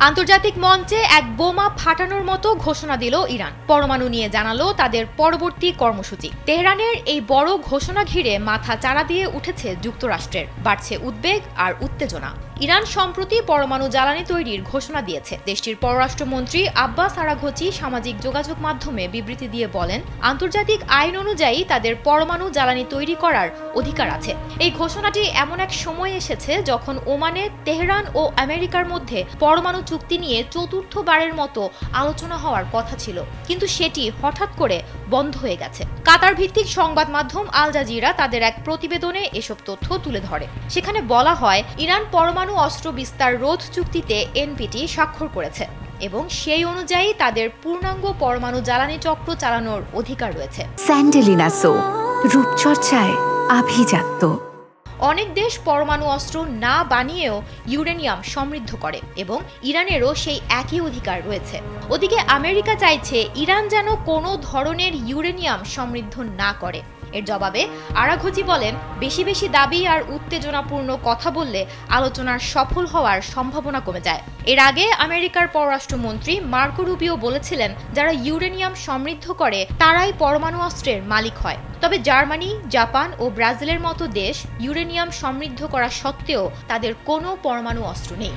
আন্তর্জাতিক মঞ্চে এক বোমা ফাটানোর মতো ঘোষণা দিল ইরান। পরমাণু নিয়ে জানালো তাদের পরবর্তী কর্মসূচি। তেহরানের এই বড় ঘোষণা ঘিরে মাথা চাড়া দিয়ে উঠেছে যুক্তরাষ্ট্রের, বাড়ছে উদ্বেগ আর উত্তেজনা। ইরান সম্প্রতি পরমাণু জ্বালানি তৈরির ঘোষণা দিয়েছে। দেশটির পররাষ্ট্রমন্ত্রী আব্বাস আরাঘচি সামাজিক যোগাযোগ মাধ্যমে বিবৃতি দিয়ে বলেন, আন্তর্জাতিক আইন অনুযায়ী তাদের পরমাণু জ্বালানি তৈরি করার অধিকার আছে। এই ঘোষণাটি এমন এক সময় এসেছে যখন ওমানে তেহরান ও আমেরিকার মধ্যে পরমাণু চুক্তি নিয়ে চতুর্থবারের মতো আলোচনা হওয়ার কথা ছিল, কিন্তু সেটি হঠাৎ করে বন্ধ হয়ে গেছে। কাতার ভিত্তিক সংবাদ মাধ্যম আল জাজিরা তাদের এক প্রতিবেদনে এসব তথ্য তুলে ধরে। সেখানে বলা হয়, ইরান পরমাণু অস্ত্র বিস্তার রোধ চুক্তিতে এনপিটি স্বাক্ষর করেছে এবং সেই অনুযায়ী তাদের পূর্ণাঙ্গ পরমাণু জ্বালানি চক্র চালানোর অধিকার রয়েছে। স্যান্ডেলিনা সো, রূপচর্চায় আভিজাত্য। অনেক দেশ পরমাণু অস্ত্র না বানিয়েও ইউরেনিয়াম সমৃদ্ধ করে এবং ইরানেরও সেই একই অধিকার রয়েছে। ওদিকে আমেরিকা চাইছে ইরান যেন কোনো ধরনের ইউরেনিয়াম সমৃদ্ধ না করে। এর জবাবে আরাঘচি বলেন, বেশি বেশি দাবি আর উত্তেজনাপূর্ণ কথা বললে আলোচনার সফল হওয়ার সম্ভাবনা কমে যায়। এর আগে আমেরিকার পররাষ্ট্রমন্ত্রী মার্কো রুবিও বলেছিলেন, যারা ইউরেনিয়াম সমৃদ্ধ করে তারাই পরমাণু অস্ত্রের মালিক হয়। তবে জার্মানি, জাপান ও ব্রাজিলের মতো দেশ ইউরেনিয়াম সমৃদ্ধ করা সত্ত্বেও তাদের কোনো পরমাণু অস্ত্র নেই।